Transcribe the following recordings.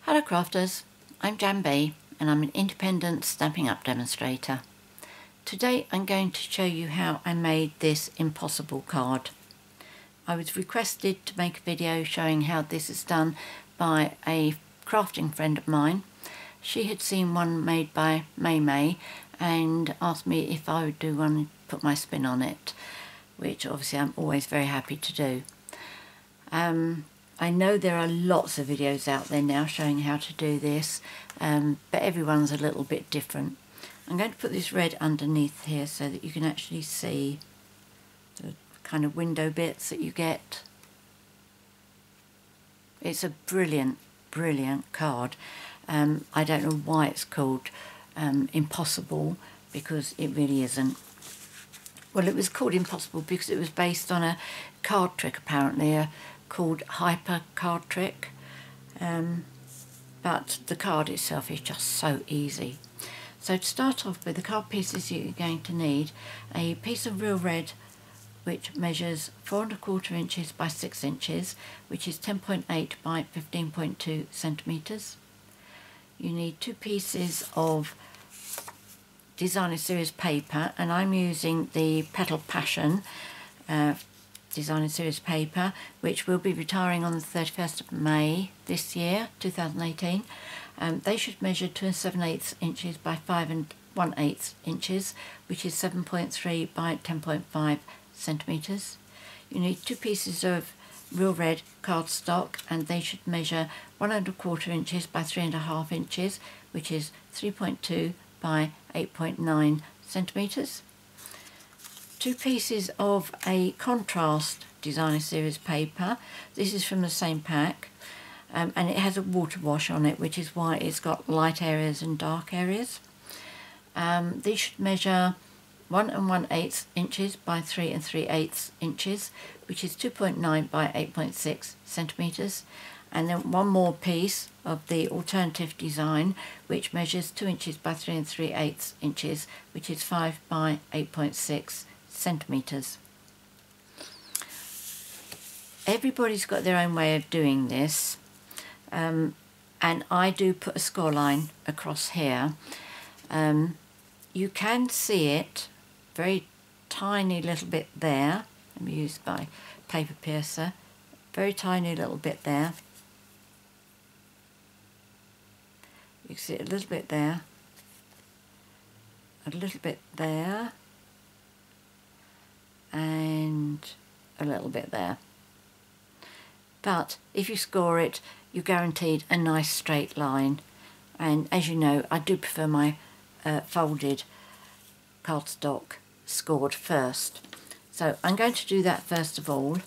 Hello crafters, I'm Jan B and I'm an independent Stampin' Up demonstrator. Today I'm going to show you how I made this impossible card. I was requested to make a video showing how this is done by a crafting friend of mine. She had seen one made by May and asked me if I would do one and put my spin on it, which obviously I'm always very happy to do. I know there are lots of videos out there now showing how to do this, but everyone's a little bit different. I'm going to put this red underneath here so that you can actually see the kind of window bits that you get. It's a brilliant, brilliant card. I don't know why it's called Impossible, because it really isn't. Well, it was called Impossible because it was based on a card trick apparently, called Hyper Card Trick, but the card itself is just so easy. So to start off with, the card pieces you're going to need a piece of real red which measures 4¼ inches by 6 inches, which is 10.8 by 15.2 centimeters. You need 2 pieces of Designer Series paper, and I'm using the Petal Passion Designer Series paper, which will be retiring on the 31st of May this year, 2018. They should measure 2 7/8 inches by 5 1/8 inches, which is 7.3 by 10.5 centimeters. You need 2 pieces of real red cardstock, and they should measure 1¼ inches by 3½ inches, which is 3.2 by 8.9 centimeters. 2 pieces of a contrast Designer Series paper. This is from the same pack, and it has a water wash on it, which is why it's got light areas and dark areas. These should measure 1 1/8 inches by 3 3/8 inches, which is 2.9 by 8.6 centimeters. And then one more piece of the alternative design, which measures 2 inches by 3 3/8 inches, which is 5 by 8.6 centimeters. Everybody's got their own way of doing this, and I do put a score line across here. You can see it very tiny little bit there. Let me use my paper piercer. Very tiny little bit there. You can see it a little bit there, a little bit there, and a little bit there. But if you score it, you're guaranteed a nice straight line. And as you know, I do prefer my folded cardstock scored first. So I'm going to do that first of all.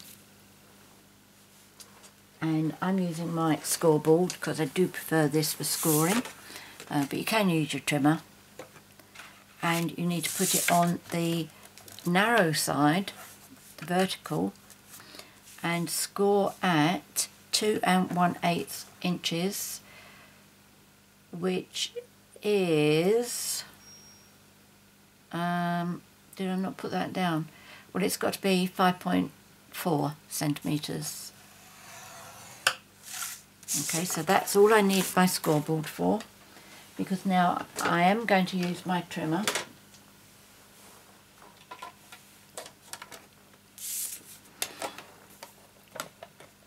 And I'm using my scoreboard because I do prefer this for scoring, but you can use your trimmer. And you need to put it on the narrow side, the vertical, and score at 2 1/8 inches, which is, did I not put that down? Well, it's got to be 5.4 centimeters. Okay, so that's all I need my scoreboard for, because now I am going to use my trimmer.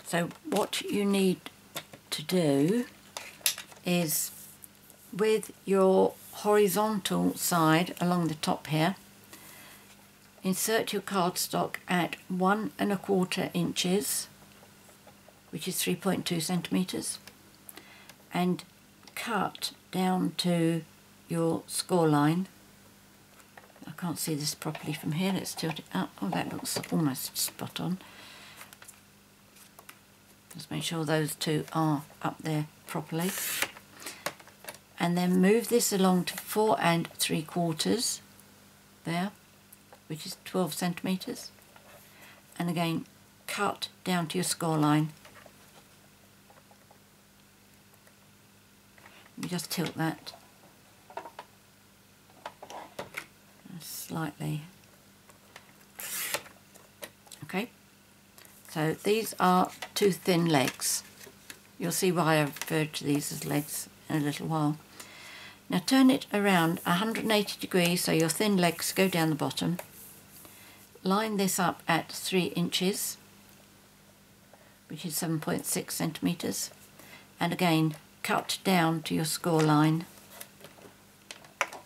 So what you need to do is, with your horizontal side along the top here, insert your cardstock at 1 1/4 inches, which is 3.2 centimeters, and cut down to your score line. I can't see this properly from here. Let's tilt it up. Oh, that looks almost spot on. Just make sure those two are up there properly. And then move this along to 4 3/4 there, which is 12 centimeters. And again, cut down to your score line. Let me just tilt that slightly. Okay, so these are 2 thin legs. You'll see why I referred to these as legs in a little while. Now turn it around 180 degrees so your thin legs go down the bottom. Line this up at 3 inches, which is 7.6 centimetres, and again cut down to your score line.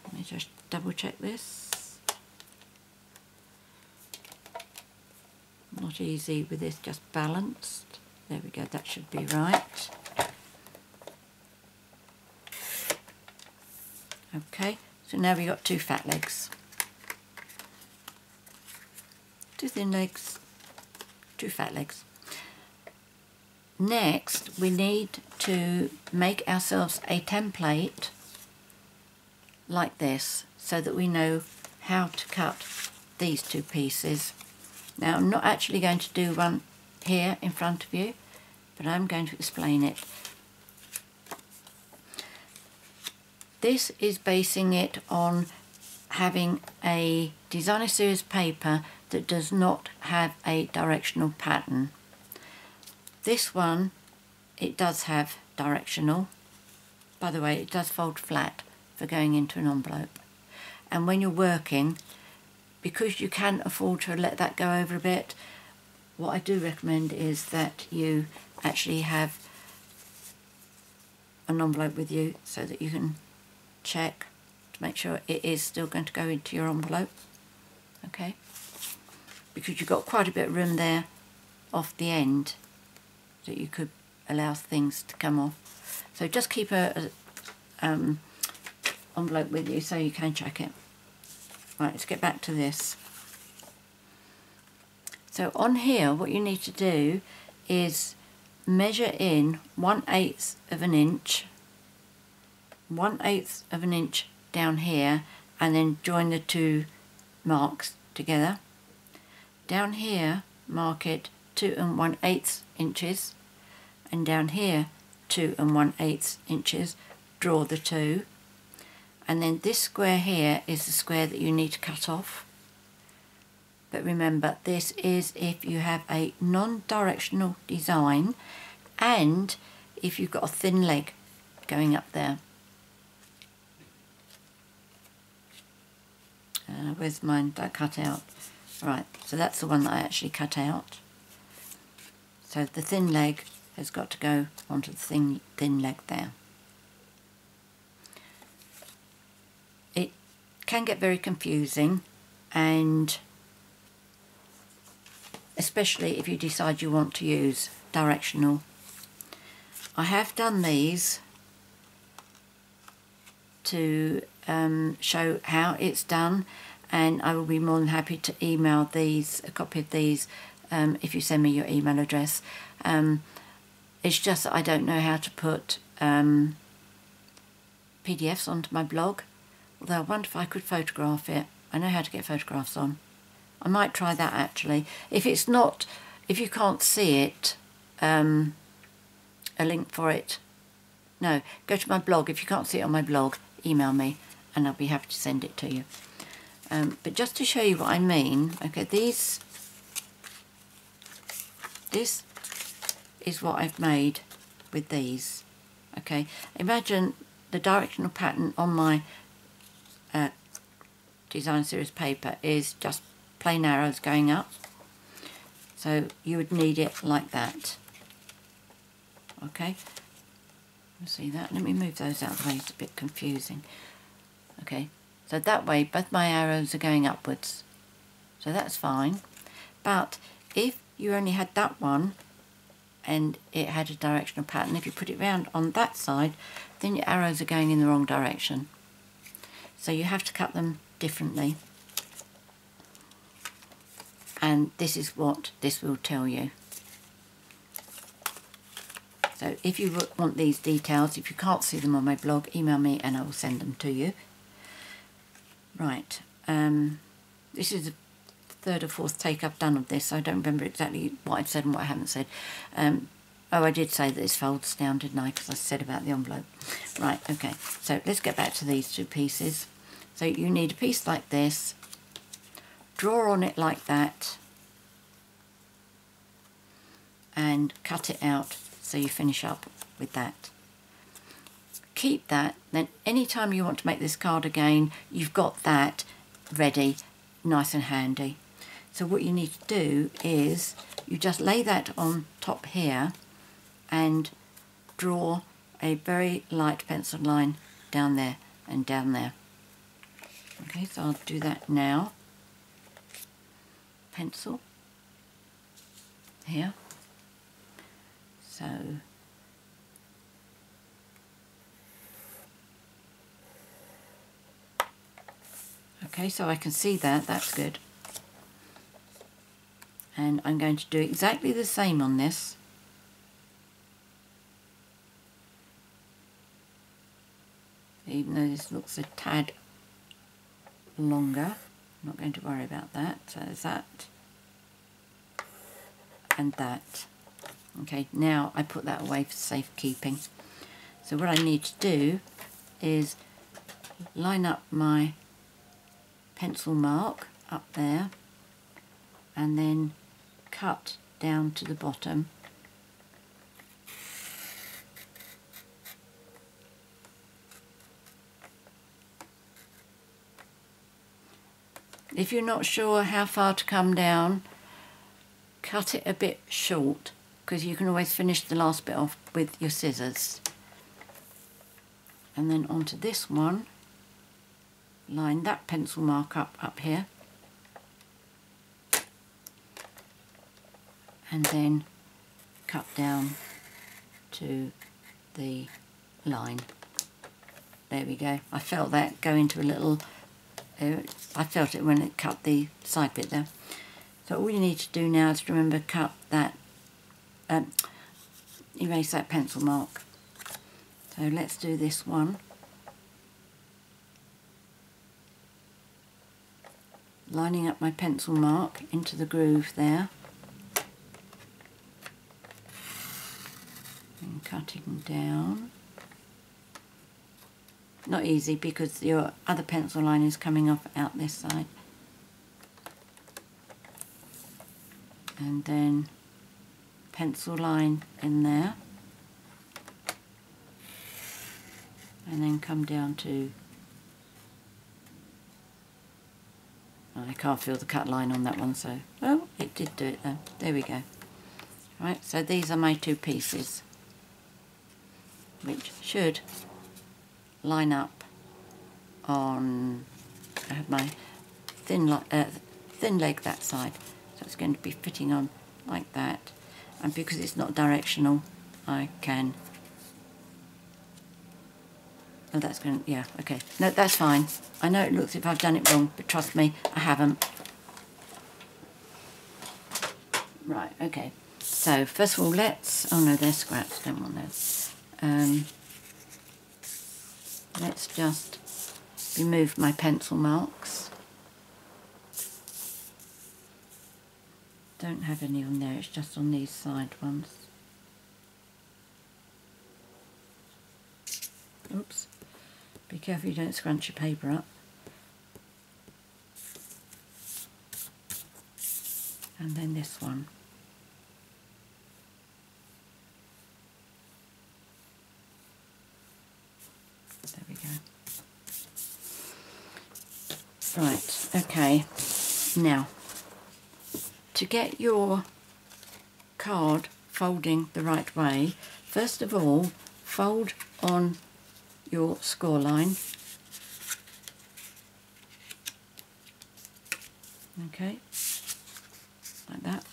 Let me just double check this. Not easy with this, just balanced. There we go, that should be right. Okay, so now we've got 2 fat legs. 2 thin legs, 2 fat legs. Next, we need to make ourselves a template like this so that we know how to cut these 2 pieces. Now, I'm not actually going to do one here in front of you, but I'm going to explain it. This is basing it on having a designer series paper that does not have a directional pattern. This one, it does have directional. By the way, it does fold flat for going into an envelope. And when you're working, because you can afford to let that go over a bit, what I do recommend is that you actually have an envelope with you so that you can check to make sure it is still going to go into your envelope. Okay? Because you've got quite a bit of room there off the end that you could allow things to come off. So just keep a envelope with you so you can check it. Right, let's get back to this. So on here, what you need to do is measure in 1/8 of an inch, 1/8 of an inch down here, and then join the 2 marks together. Down here, mark it 2 1/8 inches, and down here 2 1/8 inches. Draw the 2, and then this square here is the square that you need to cut off. But remember, this is if you have a non-directional design and if you've got a thin leg going up there. Where's mine that I cut out? Right, so that's the one that I actually cut out. So the thin leg has got to go onto the thin leg there. It can get very confusing, and especially if you decide you want to use directional. I have done these to show how it's done, and I will be more than happy to email these, a copy of these, if you send me your email address. It's just that I don't know how to put PDFs onto my blog, although I wonder if I could photograph it. I know how to get photographs on. I might try that actually. If it's not, if you can't see it, a link for it, no, go to my blog. If you can't see it on my blog, email me and I'll be happy to send it to you. But just to show you what I mean, okay, this is what I've made with these. Okay, imagine the directional pattern on my design series paper is just plain arrows going up, so you would need it like that. Okay, see that? Let me move those out of the way, it's a bit confusing. Okay, so that way both my arrows are going upwards, so that's fine. But if you only had that one and it had a directional pattern, if you put it round on that side, then your arrows are going in the wrong direction, so you have to cut them differently. And this is what this will tell you. So if you want these details, if you can't see them on my blog, email me and I will send them to you. Right, this is the 3rd or 4th take I've done of this, so I don't remember exactly what I've said and what I haven't said. Oh, I did say that this folds down, didn't I? Because I said about the envelope. Right, okay, so let's get back to these 2 pieces. So you need a piece like this, draw on it like that, and cut it out so you finish up with that. Keep that, then anytime you want to make this card again, you've got that ready, nice and handy. So what you need to do is you just lay that on top here and draw a very light pencil line down there and down there. Okay, so I'll do that now. Pencil here. So okay, so I can see that, that's good. And I'm going to do exactly the same on this. Even though this looks a tad longer, I'm not going to worry about that. So there's that and that. Okay, now I put that away for safekeeping. So what I need to do is line up my pencil mark up there and then cut down to the bottom. If you're not sure how far to come down, cut it a bit short, because you can always finish the last bit off with your scissors. And then onto this one, line that pencil mark up here, and then cut down to the line. There we go. I felt that go into a little, I felt it when it cut the side bit there. So all you need to do now is remember cut that, erase that pencil mark. So let's do this one. Lining up my pencil mark into the groove there. And cutting down. Not easy because your other pencil line is coming off out this side. And then pencil line in there. And then come down to, I can't feel the cut line on that one, so, oh, it did do it though. There we go. Right, so these are my two pieces, which should line up on, I have my thin leg that side, so it's going to be fitting on like that. And because it's not directional, I can, oh, that's going to, yeah, okay. No, that's fine. I know it looks if I've done it wrong, but trust me, I haven't. Right, okay. So, first of all, let's, oh no, they're scraps, don't want those. Let's just remove my pencil marks. Don't have any on there, it's just on these side ones. Oops. Be careful you don't scrunch your paper up. And then this one. There we go. Right, okay. Now, to get your card folding the right way, first of all, fold on your score line. Okay, like that.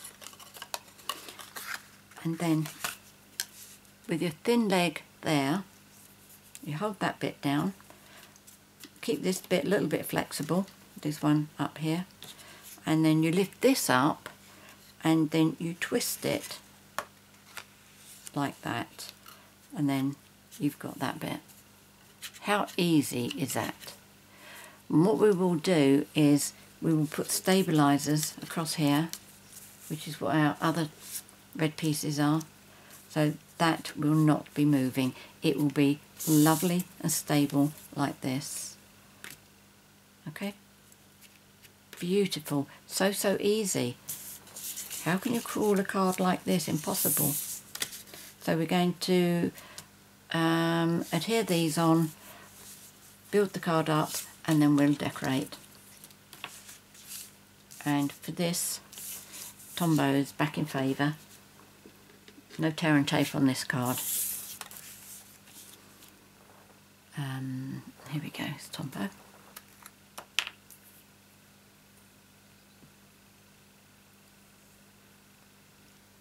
And then with your thin leg there, you hold that bit down. Keep this bit a little bit flexible, this one up here. And then you lift this up and then you twist it like that. And then you've got that bit. How easy is that? And what we will do is we will put stabilizers across here, which is what our other red pieces are. So that will not be moving. It will be lovely and stable like this. Okay? Beautiful. So, so easy. How can you crawl a card like this? Impossible. So we're going to adhere these on, build the card up, and then we'll decorate. And for this, Tombow is back in favour. No tear and tape on this card. Here we go, it's Tombow.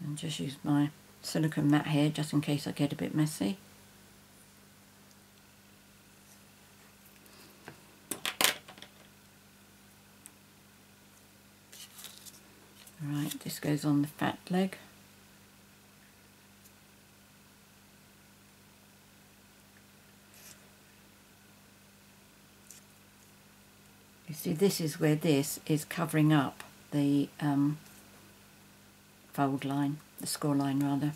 And just use my silicone mat here just in case I get a bit messy. Right, this goes on the fat leg. You see, this is where this is covering up the fold line, the score line rather.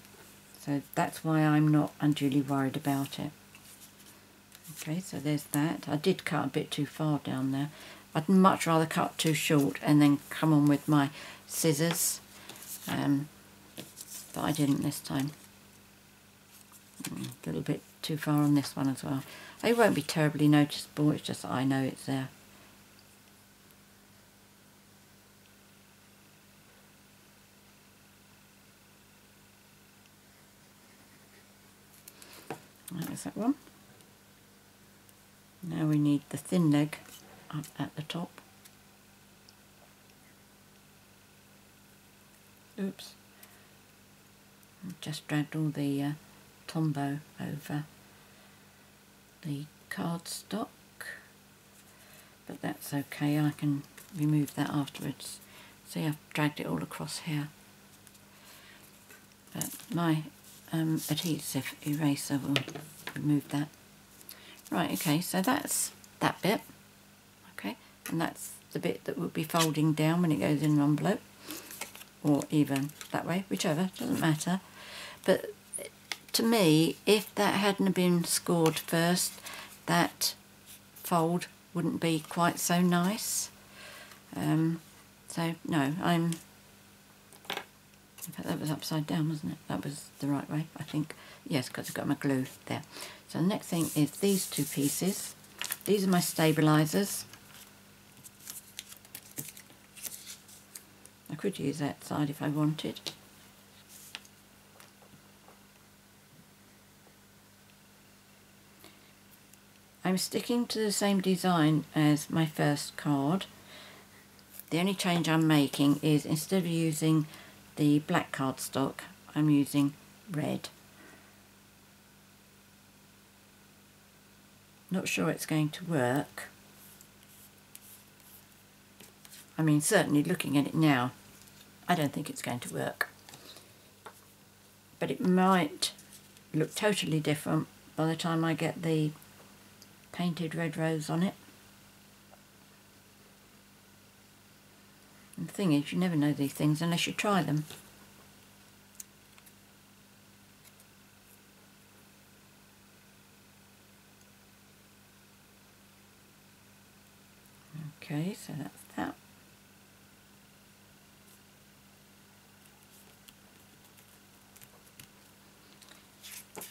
So that's why I'm not unduly worried about it. Okay, so there's that. I did cut a bit too far down there. I'd much rather cut too short and then come on with my scissors, but I didn't this time. A little bit too far on this one as well. It won't be terribly noticeable, it's just that I know it's there. That is that one. Now we need the thin leg up at the top. Oops. I've just dragged all the Tombow over the cardstock, but that's okay, I can remove that afterwards. See, I've dragged it all across here. But my adhesive eraser will remove that. Right, okay, so that's that bit. Okay, and that's the bit that will be folding down when it goes in an envelope, or even that way, whichever, doesn't matter. But to me, if that hadn't been scored first, that fold wouldn't be quite so nice. So no, in fact that was upside down, wasn't it? That was the right way, I think. Yes, because I've got my glue there. So the next thing is these two pieces. These are my stabilisers. I could use that side if I wanted. I'm sticking to the same design as my first card. The only change I'm making is instead of using the black cardstock, I'm using red. Not sure it's going to work. I mean, certainly looking at it now, I don't think it's going to work. But it might look totally different by the time I get the painted red rose on it. And the thing is, you never know these things unless you try them. Okay, so that's that.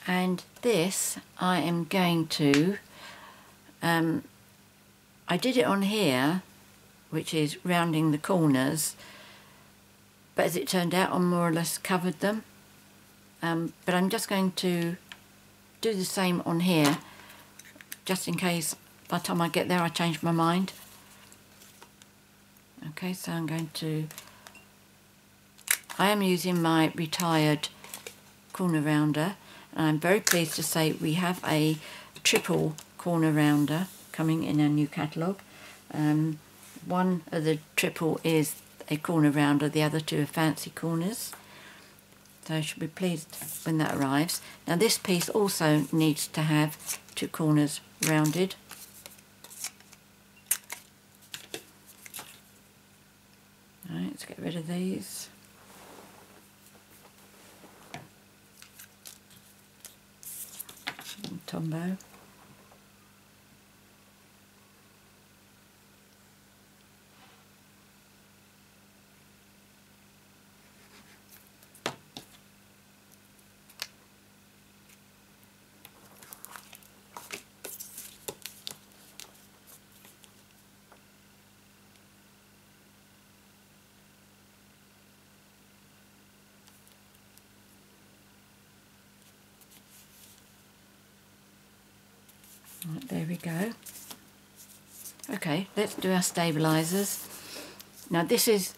And this I am going to, I did it on here, which is rounding the corners, but as it turned out I more or less covered them. But I'm just going to do the same on here, just in case by the time I get there I change my mind. Okay, so I'm going to, I am using my retired corner rounder, and I'm very pleased to say we have a triple corner rounder coming in our new catalogue. One of the triple is a corner rounder, the other two are fancy corners. So I should be pleased when that arrives. Now this piece also needs to have two corners rounded. Alright, let's get rid of these. And Tombow. Right, there we go. Okay, let's do our stabilisers. Now this is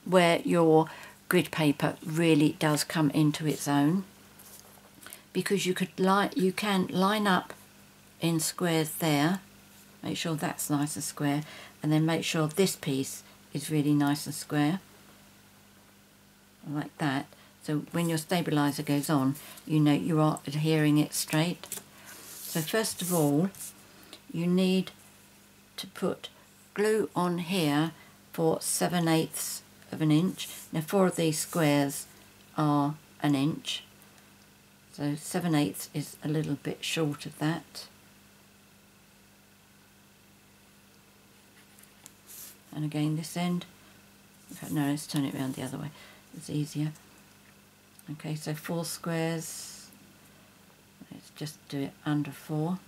where your grid paper really does come into its own, because you can line up in squares there. Make sure that's nice and square, and then make sure this piece is really nice and square, like that. So when your stabiliser goes on, you know you are adhering it straight. So first of all, you need to put glue on here for 7/8 of an inch. Now 4 of these squares are an inch, so 7/8 is a little bit short of that. And again this end, in fact no, let's turn it around the other way, it's easier. Okay, so 4 squares, let's just do it under 4.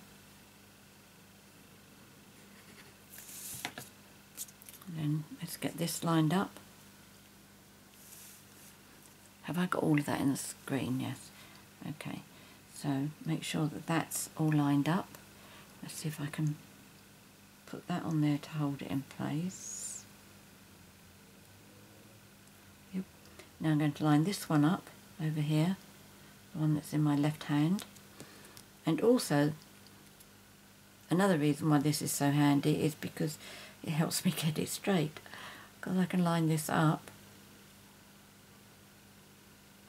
And then let's get this lined up. Have I got all of that in the screen? Yes. Okay, so make sure that that's all lined up. Let's see if I can put that on there to hold it in place. Yep. Now I'm going to line this one up over here, the one that's in my left hand. And also, another reason why this is so handy is because it helps me get it straight, because I can line this up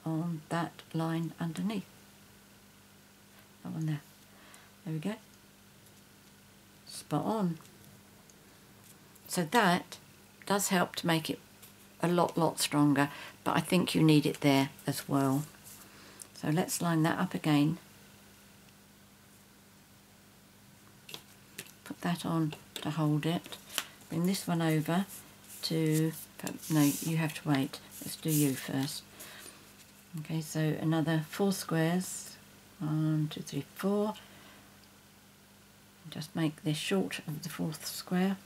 on that line underneath. That one there. There we go. Spot on. So that does help to make it a lot stronger, but I think you need it there as well. So let's line that up again. Put that on to hold it. Bring this one over to, no, you have to wait. Let's do you first. Okay, so another 4 squares. 1, 2, 3, 4. Just make this short of the 4th square.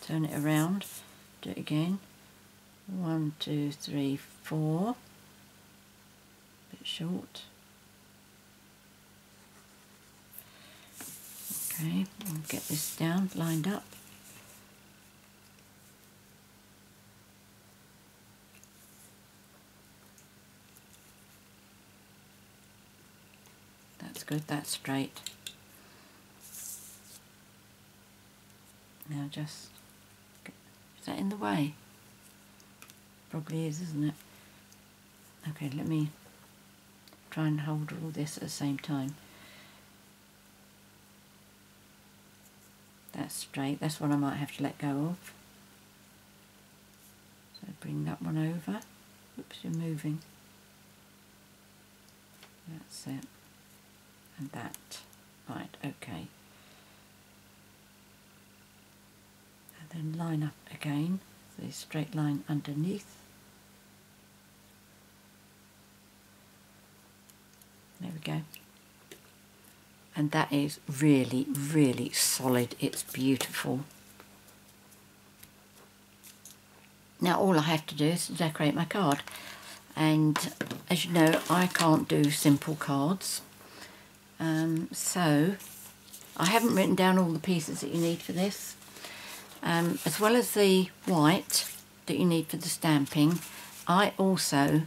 Turn it around. Do it again. 1, 2, 3, 4. Bit short. Okay, we'll get this down, lined up. That's good, that's straight. Now just, is that in the way? Probably is, isn't it? Okay, let me try and hold all this at the same time. That's straight, that's what I might have to let go of. So bring that one over. Oops, you're moving. That's it. And that. Right, okay. And then line up again, the straight line underneath. There we go. And that is really solid. It's beautiful. Now all I have to do is decorate my card. And as you know, I can't do simple cards. So I haven't written down all the pieces that you need for this. As well as the white that you need for the stamping, I also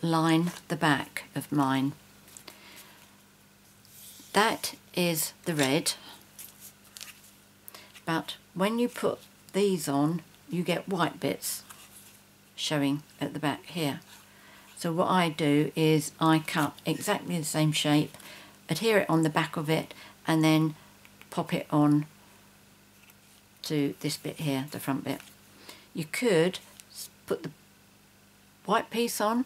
line the back of mine. That is the red, but when you put these on, you get white bits showing at the back here. So what I do is I cut exactly the same shape, adhere it on the back of it, and then pop it on to this bit here, the front bit. You could put the white piece on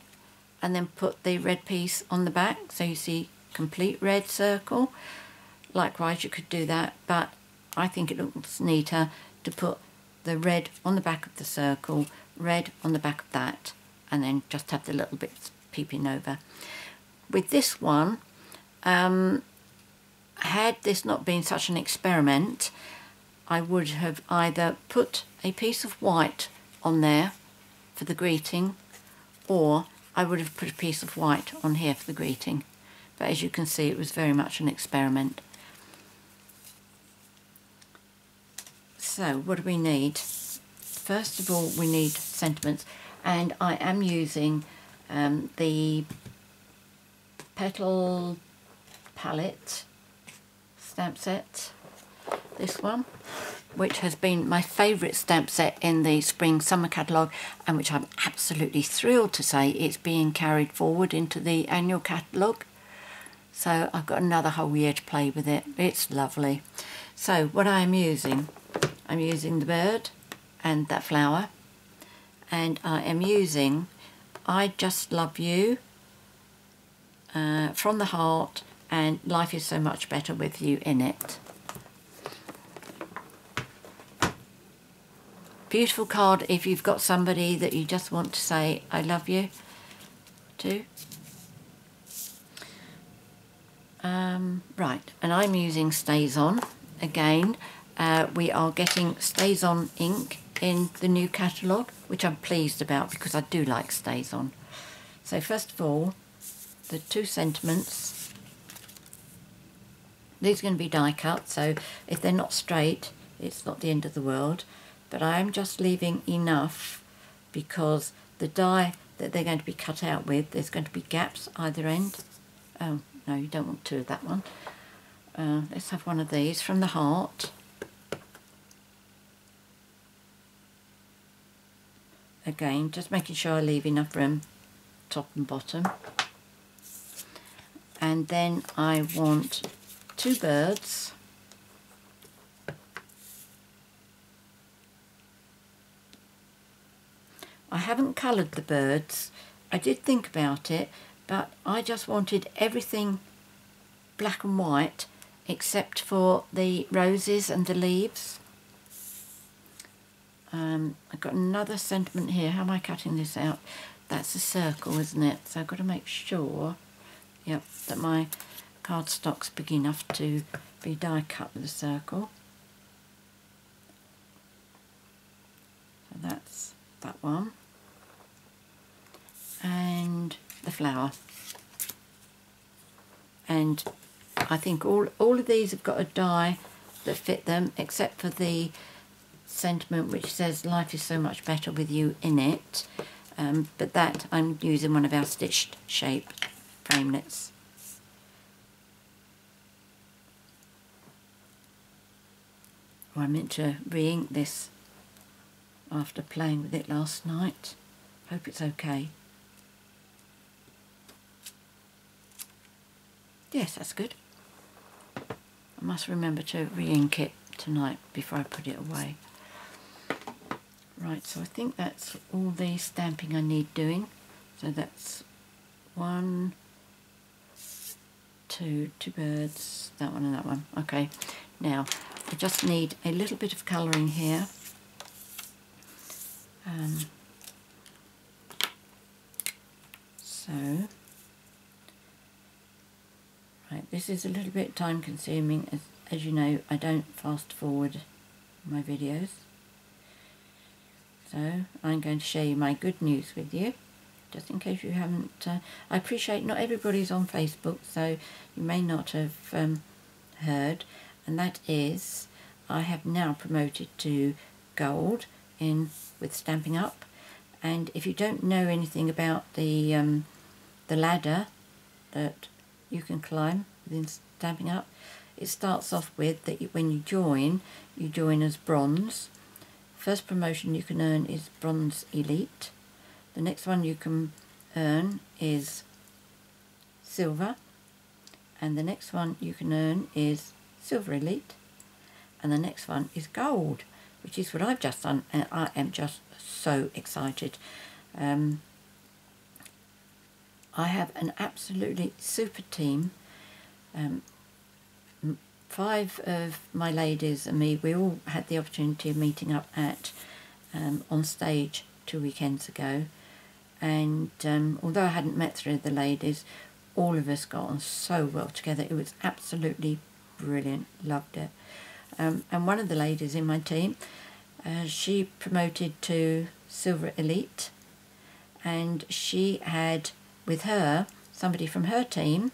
and then put the red piece on the back, so you see complete red circle. Likewise you could do that, but I think it looks neater to put the red on the back of the circle, red on the back of that, and then just have the little bits peeping over. With this one, had this not been such an experiment, I would have either put a piece of white on there for the greeting, or I would have put a piece of white on here for the greeting. But as you can see, it was very much an experiment. So what do we need? First of all, we need sentiments, and I am using the Petal palette stamp set, this one, which has been my favourite stamp set in the spring summer catalogue, and which I'm absolutely thrilled to say it's being carried forward into the annual catalogue. So I've got another whole year to play with it. It's lovely. So what I'm using the bird and that flower, and I am using I Just Love You, From the Heart, and Life Is So Much Better With You in it. Beautiful card if you've got somebody that you just want to say I love you to. Right, and I'm using Stays On again. We are getting Stays On ink in the new catalogue, which I'm pleased about because I do like Stays On. So first of all, the two sentiments. These are going to be die cut, so if they're not straight, it's not the end of the world. But I am just leaving enough because the die that they're going to be cut out with, there's going to be gaps either end. Oh, no, you don't want two of that one. Let's have one of these from the heart. Again, just making sure I leave enough room, top and bottom. And then I want two birds. I haven't coloured the birds. I did think about it, but I just wanted everything black and white except for the roses and the leaves. I've got another sentiment here. How am I cutting this out? That's a circle, isn't it? So I've got to make sure, yep, that my cardstock's big enough to be die cut with a circle. So that's that one. And the flower. And I think all of these have got a die that fit them, except for the sentiment which says life is so much better with you in it. But that I'm using one of our stitched shape framelets. Oh, I meant to re-ink this after playing with it last night. Hope it's okay. Yes, that's good. I must remember to re-ink it tonight before I put it away. Right, so I think that's all the stamping I need doing. So that's one, two birds, that one and that one. Okay, now I just need a little bit of colouring here. Right, this is a little bit time consuming. As you know, I don't fast forward my videos. So I'm going to share my good news with you, just in case you haven't. I appreciate not everybody's on Facebook, so you may not have heard, and that is I have now promoted to gold with Stampin' Up. And if you don't know anything about the ladder that you can climb within Stampin' Up, it starts off with that when you join as bronze. First promotion you can earn is Bronze Elite. The next one you can earn is Silver. And the next one you can earn is Silver Elite. And the next one is Gold, which is what I've just done, and I am just so excited. I have an absolutely super team. 5 of my ladies and me, we all had the opportunity of meeting up at on stage 2 weekends ago, and although I hadn't met 3 of the ladies, all of us got on so well together. It was absolutely brilliant, loved it. And one of the ladies in my team, she promoted to Silver Elite, and she had with her somebody from her team,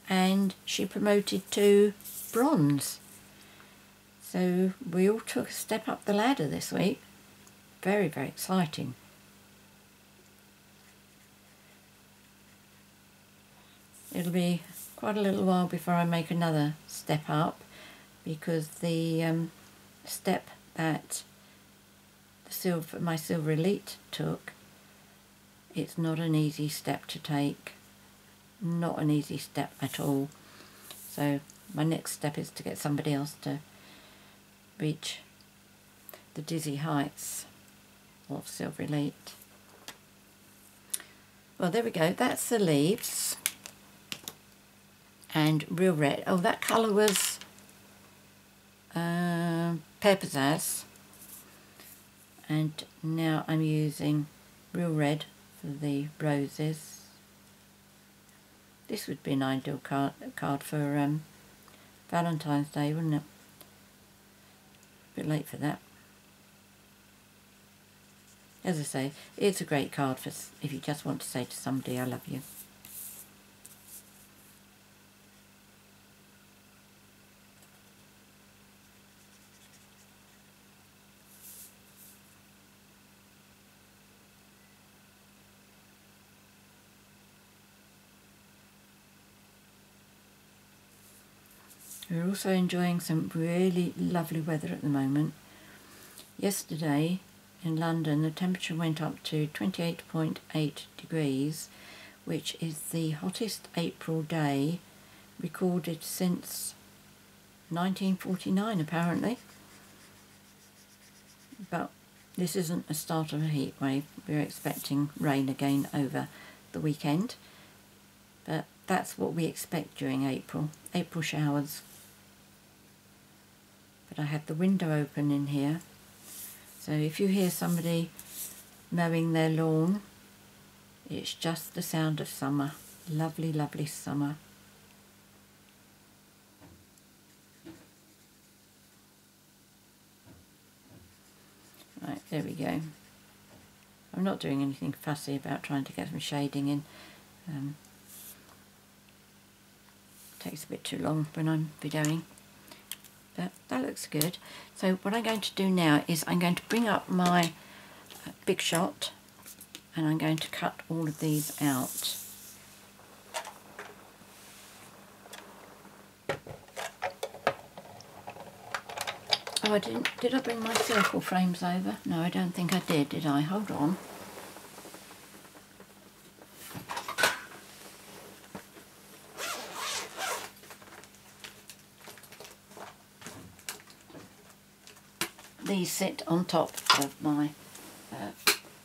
and she promoted to bronze. So we all took a step up the ladder this week. Very, very exciting. It'll be quite a little while before I make another step up, because the step that my Silver Elite took, it's not an easy step to take. Not an easy step at all. So my next step is to get somebody else to reach the dizzy heights of Silver Elite. Well, there we go. That's the leaves. And Real Red. Oh, that colour was Pizzazz. And now I'm using Real Red for the roses. This would be an ideal card for Valentine's Day, wouldn't it? A bit late for that. As I say, it's a great card for if you just want to say to somebody, I love you. We're also enjoying some really lovely weather at the moment. Yesterday in London the temperature went up to 28.8 degrees, which is the hottest April day recorded since 1949 apparently. But this isn't a start of a heat wave. We're expecting rain again over the weekend. But that's what we expect during April showers. But I have the window open in here, so if you hear somebody mowing their lawn, it's just the sound of summer. Lovely, lovely summer. Right, there we go. I'm not doing anything fussy about trying to get some shading in. Takes a bit too long when I'm videoing. But that looks good. So what I'm going to do now is I'm going to bring up my Big Shot and I'm going to cut all of these out. Oh, did I bring my circle frames over? No, I don't think I did I? Hold on. These sit on top of my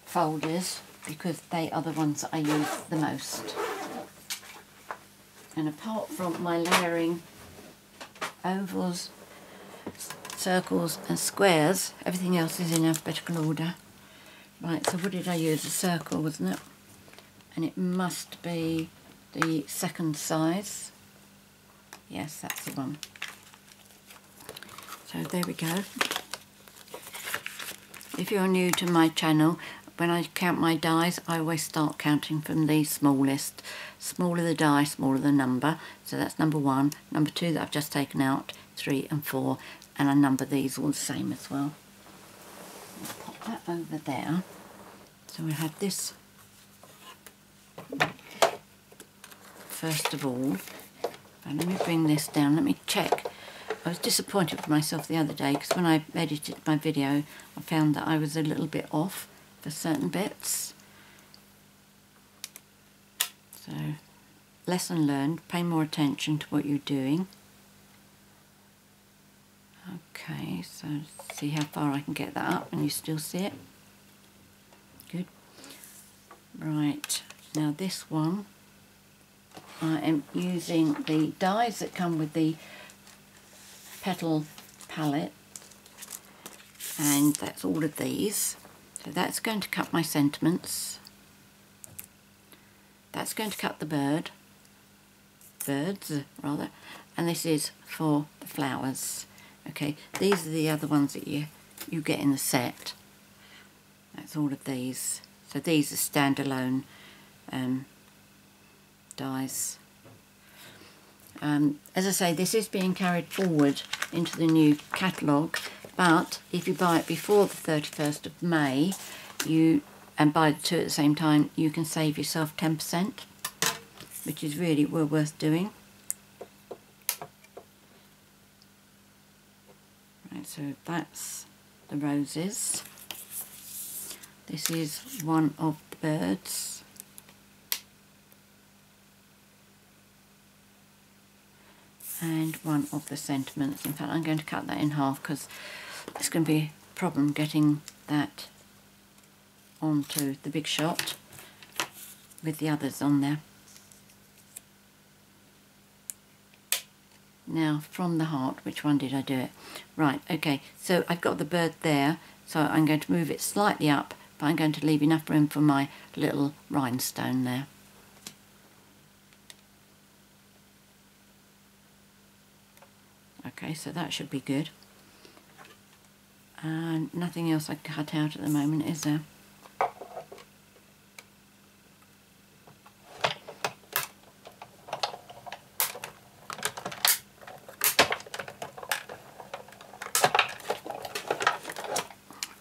folders because they are the ones that I use the most. And apart from my layering ovals, circles and squares, everything else is in alphabetical order. Right, so what did I use? A circle, wasn't it? And it must be the second size. Yes, that's the one. So there we go. If you're new to my channel, when I count my dies, I always start counting from the smallest. Smaller the die, smaller the number. So that's number 1, number 2 that I've just taken out, 3 and 4, and I number these all the same as well. I'll pop that over there. So we have this first of all. And let me bring this down. Let me check. I was disappointed with myself the other day because when I edited my video I found that I was a little bit off for certain bits. So, lesson learned, pay more attention to what you're doing. Okay, so see how far I can get that up and you still see it. Good. Right, now this one I am using the dies that come with the Petal palette, and that's all of these. So that's going to cut my sentiments. That's going to cut the birds rather, and this is for the flowers. Okay, these are the other ones that you get in the set. That's all of these. So these are standalone dies. As I say, this is being carried forward into the new catalogue, but if you buy it before the 31st of May and buy the two at the same time, you can save yourself 10%, which is really well worth doing. Right, so that's the roses. This is one of the birds. And one of the sentiments. In fact, I'm going to cut that in half because it's going to be a problem getting that onto the big shot with the others on there. Now, from the heart, which one did I do it? Right, okay, so I've got the bird there, so I'm going to move it slightly up, but I'm going to leave enough room for my little rhinestone there. Okay, so that should be good. And nothing else I can cut out at the moment, is there?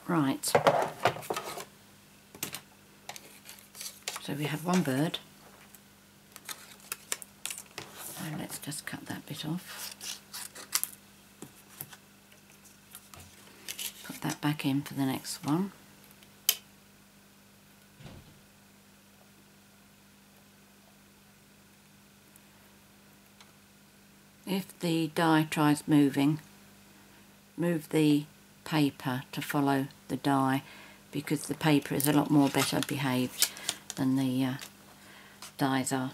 Right. So we have one bird. So let's just cut that bit off. Put that back in for the next one. If the die tries moving, move the paper to follow the die, because the paper is a lot more better behaved than the dies are.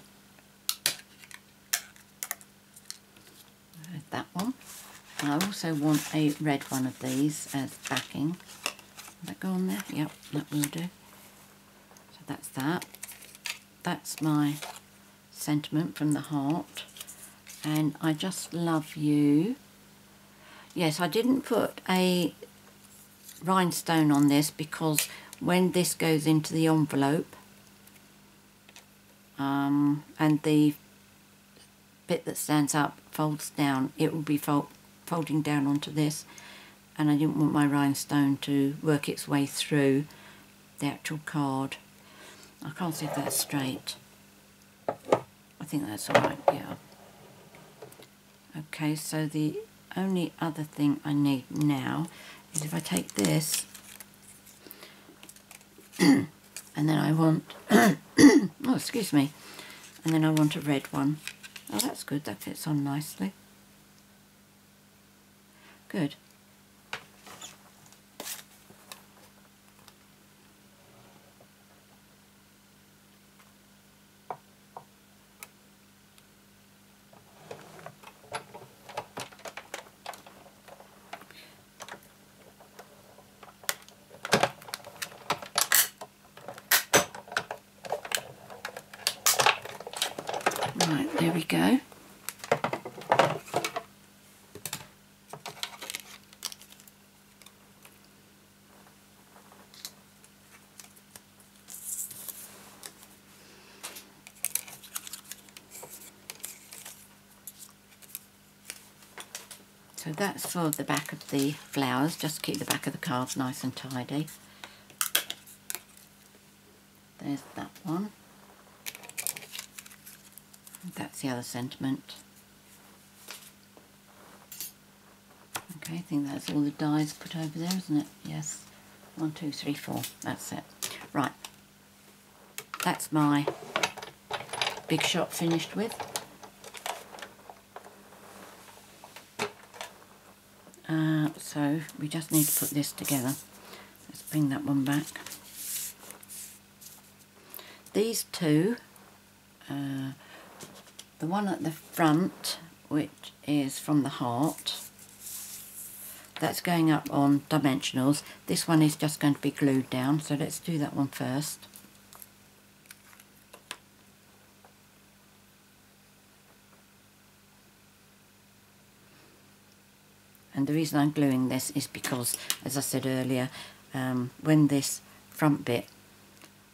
There's that one. And I also want a red one of these as backing. Will that go on there? Yep, that will do. So that's that. That's my sentiment from the heart. And I just love you. Yes, I didn't put a rhinestone on this because when this goes into the envelope and the bit that stands up folds down, it will be folding down onto this, and I didn't want my rhinestone to work its way through the actual card. I can't see if that's straight. I think that's alright, yeah. Okay, so the only other thing I need now is if I take this and then I want oh, excuse me, and then I want a red one. Oh, that's good, that fits on nicely. Good. Right, there we go. So that's for the back of the flowers, just keep the back of the cards nice and tidy. There's that one. That's the other sentiment. Okay, I think that's all the dies put over there, isn't it? Yes. 1, 2, 3, 4. That's it. Right. That's my big shot finished with. So we just need to put this together. Let's bring that one back. These two, the one at the front, which is from the heart, that's going up on dimensionals. This one is just going to be glued down, so let's do that one first. And the reason I'm gluing this is because, as I said earlier, when this front bit,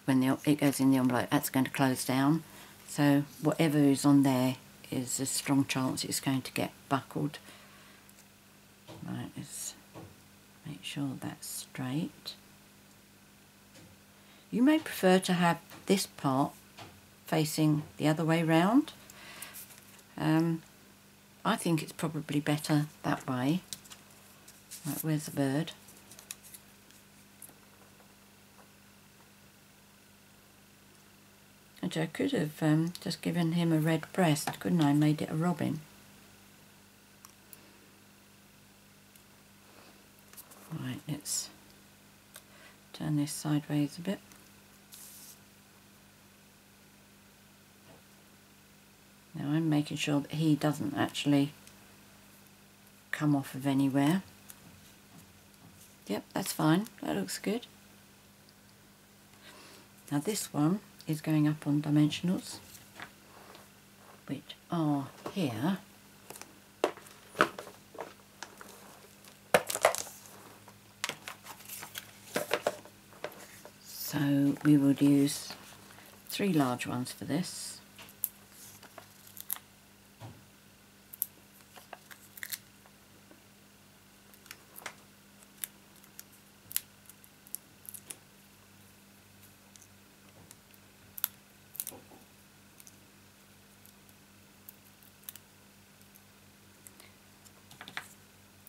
when it goes in the envelope, that's going to close down. So whatever is on there is a strong chance it's going to get buckled. Right, let's make sure that's straight. You may prefer to have this part facing the other way round. I think it's probably better that way. Right, where's the bird? And I could have just given him a red breast, couldn't I? Made it a robin. Right, let's turn this sideways a bit. Now I'm making sure that he doesn't actually come off of anywhere. Yep, that's fine. That looks good. Now this one is going up on dimensionals, which are here. So we would use 3 large ones for this.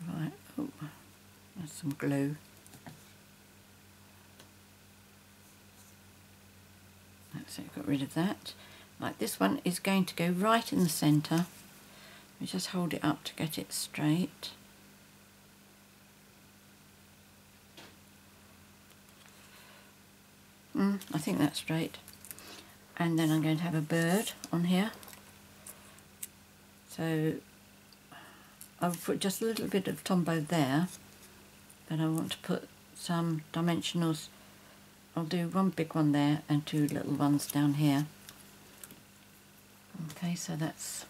Right, oh, there's some glue. That's it, got rid of that. Right, this one is going to go right in the centre. We just hold it up to get it straight. I think that's straight. And then I'm going to have a bird on here. So I'll put just a little bit of Tombow there, but I want to put some dimensionals. I'll do 1 big one there and 2 little ones down here. Okay, so that's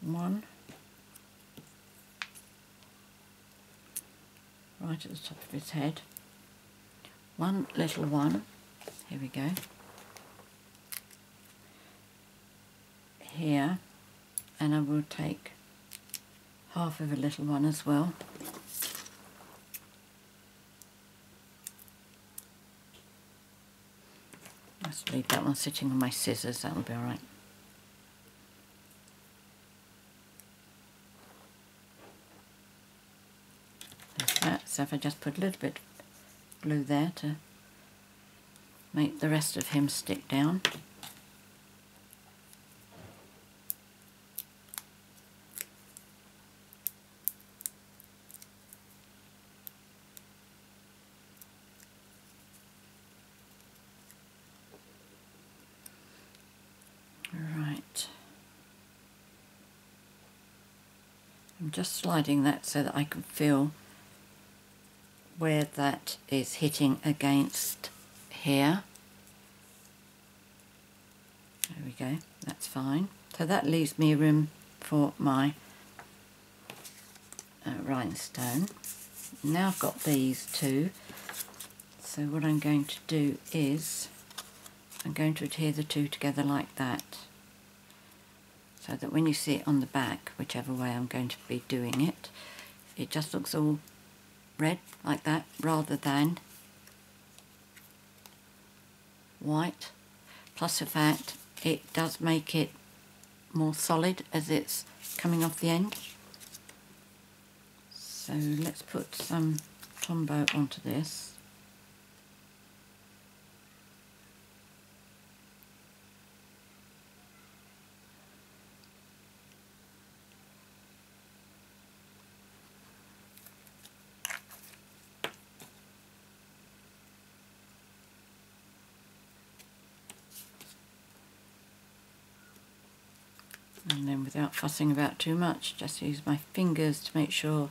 1 right at the top of his head, 1 little one, here we go, here, and I will take half of a little one as well. Just leave that one sitting on my scissors, that'll be alright. There's that, so if I just put a little bit of glue there to make the rest of him stick down. I'm just sliding that so that I can feel where that is hitting against here. There we go, that's fine. So that leaves me room for my rhinestone. Now I've got these two, so what I'm going to do is I'm going to adhere the two together like that, so that when you see it on the back, whichever way I'm going to be doing it, it just looks all red like that rather than white. Plus the fact it does make it more solid as it's coming off the end. So let's put some Tombow onto this. And then without fussing about too much, just use my fingers to make sure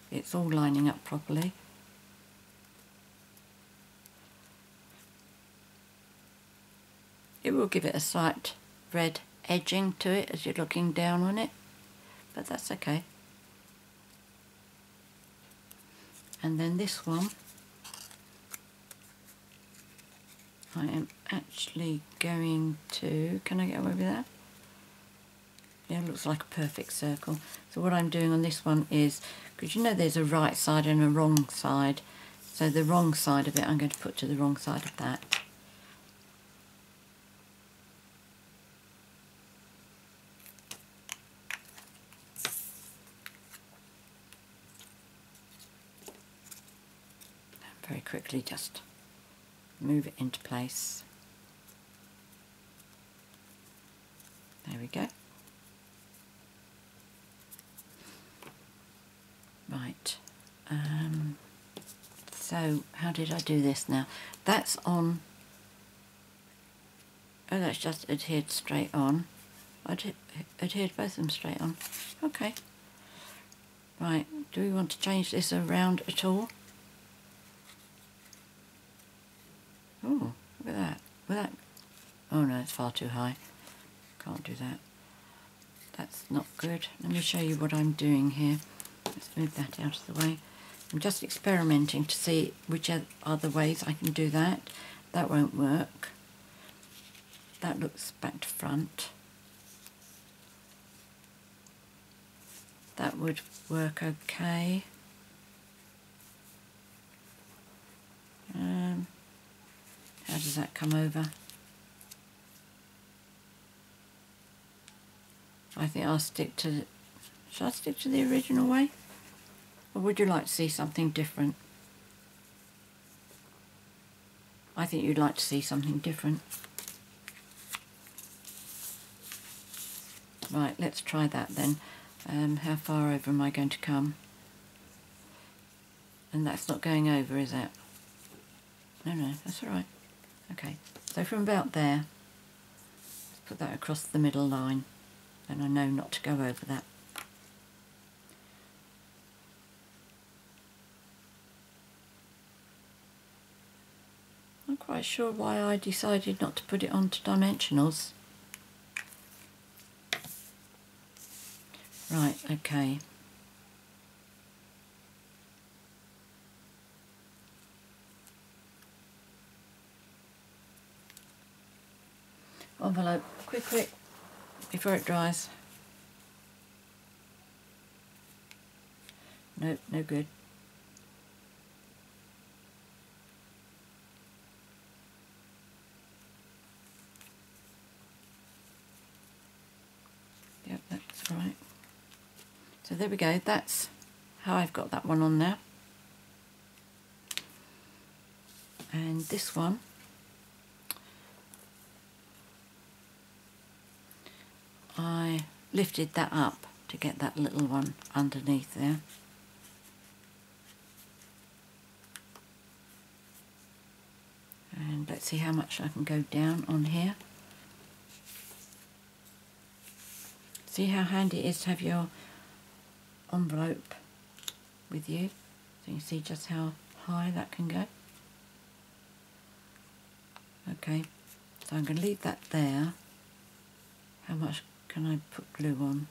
it's all lining up properly. It will give it a slight red edging to it as you're looking down on it, but that's okay. And then this one, I am actually going to, can I get away with that? Yeah, it looks like a perfect circle. So what I'm doing on this one is, because you know there's a right side and a wrong side, so the wrong side of it I'm going to put to the wrong side of that. And very quickly just move it into place. There we go. Right, so how did I do this now? That's on, oh, that's just adhered straight on. I adhered both of them straight on. Okay. Right, do we want to change this around at all? Oh, look at that. Will that? Oh no, it's far too high. Can't do that. That's not good. Let me show you what I'm doing here. Let's move that out of the way. I'm just experimenting to see which other ways I can do that. That won't work. That looks back to front. That would work okay. How does that come over? I think I'll stick to... Should I stick to the original way? Or would you like to see something different? I think you'd like to see something different. Right, let's try that then. How far over am I going to come? And that's not going over, is it? No, that's all right. Okay, so from about there, let's put that across the middle line. Then I know not to go over that. I'm quite sure why I decided not to put it onto dimensionals. Right, okay. Envelope, quick, before it dries. Nope, no good. Yep, that's right. So there we go, that's how I've got that one on there. And this one, I lifted that up to get that little one underneath there. And let's see how much I can go down on here. See how handy it is to have your envelope with you, so you can see just how high that can go. Okay, so I'm going to leave that there. How much can I put glue on?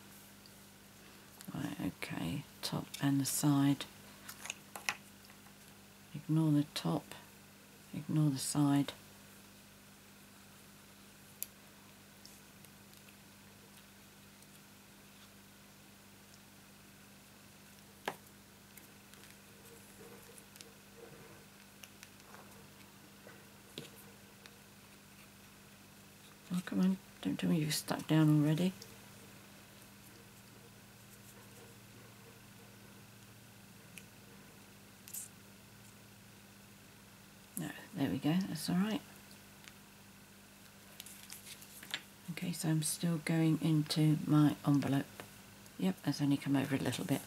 Right, okay, top and the side. Ignore the top, ignore the side. Oh, come on, don't tell me you've stuck down already. No, there we go, that's all right. Okay, so I'm still going into my envelope. Yep, that's only come over a little bit.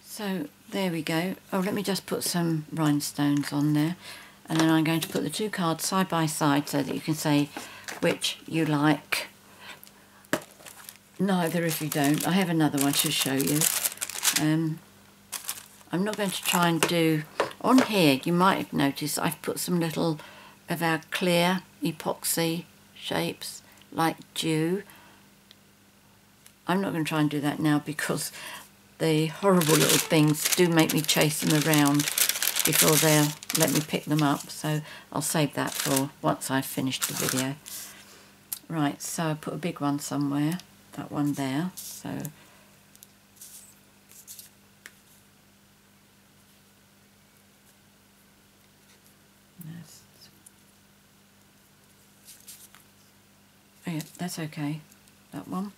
So there we go. Oh, let me just put some rhinestones on there, and then I'm going to put the two cards side by side so that you can say which you like. Neither if you don't. I have another one to show you. I'm not going to try and do... On here, you might have noticed I've put some little of our clear epoxy shapes, like dew. I'm not going to try and do that now because the horrible little things do make me chase them around. before they'll let me pick them up, so I'll save that for once I've finished the video. Right, so I put a big one somewhere, that one there, so yeah, that's okay, that one.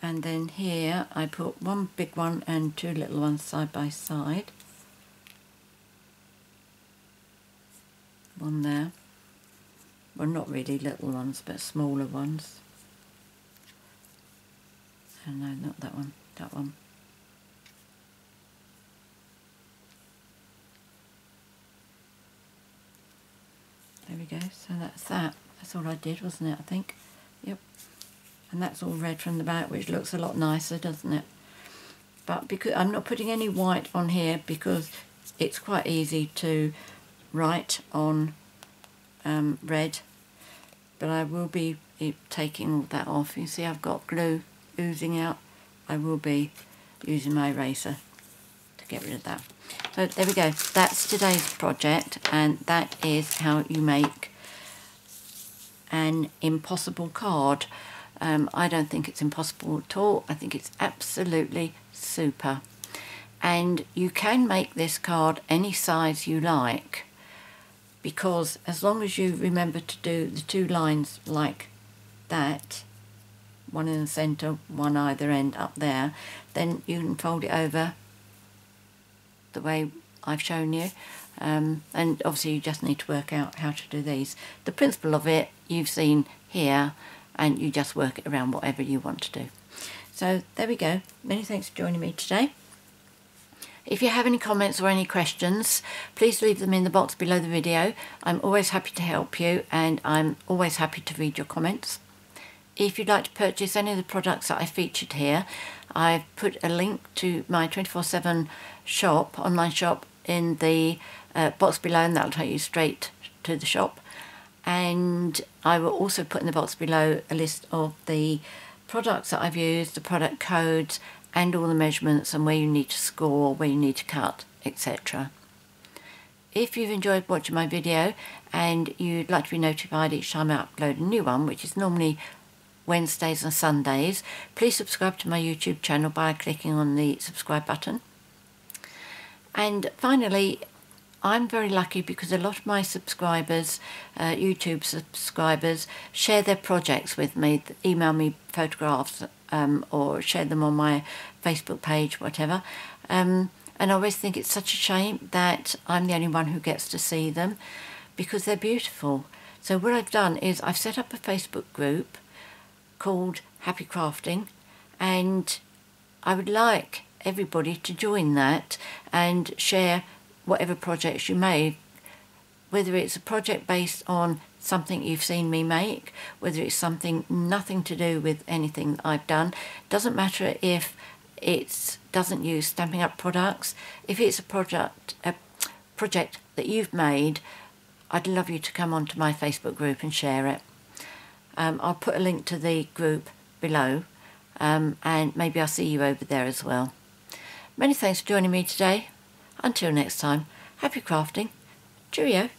And then here I put one big one and two little ones side by side. One there. Well, not really little ones, but smaller ones. Oh no, not that one, that one. There we go, so that's that. That's all I did, wasn't it, I think? Yep. And that's all red from the back, which looks a lot nicer, doesn't it? But because I'm not putting any white on here because it's quite easy to write on red, but I will be taking all that off. You see I've got glue oozing out. I will be using my eraser to get rid of that. So there we go, that's today's project, and that is how you make an impossible card. I don't think it's impossible at all. I think it's absolutely super. And you can make this card any size you like, because as long as you remember to do the two lines like that, one in the centre, one either end up there, then you can fold it over the way I've shown you. And obviously you just need to work out how to do these. The principle of it you've seen here, and you just work it around whatever you want to do. So there we go. Many thanks for joining me today. If you have any comments or any questions, please leave them in the box below the video. I'm always happy to help you, and I'm always happy to read your comments. If you'd like to purchase any of the products that I featured here, I've put a link to my 24/7 shop, online shop, in the box below, and that'll take you straight to the shop. And I will also put in the box below a list of the products that I've used, the product codes, and all the measurements, and where you need to score, where you need to cut, etc. If you've enjoyed watching my video and you'd like to be notified each time I upload a new one, which is normally Wednesdays and Sundays, please subscribe to my YouTube channel by clicking on the subscribe button. And finally, I'm very lucky because a lot of my subscribers, YouTube subscribers, share their projects with me, email me photographs, or share them on my Facebook page, whatever. And I always think it's such a shame that I'm the only one who gets to see them, because they're beautiful. So what I've done is I've set up a Facebook group called Happy Crafting, and I would like everybody to join that and share whatever projects you made, whether it's a project based on something you've seen me make, whether it's something nothing to do with anything that I've done. Doesn't matter if it doesn't use Stampin' Up products. If it's a project that you've made, I'd love you to come onto my Facebook group and share it. I'll put a link to the group below, and maybe I'll see you over there as well. Many thanks for joining me today. Until next time, happy crafting. Cheerio.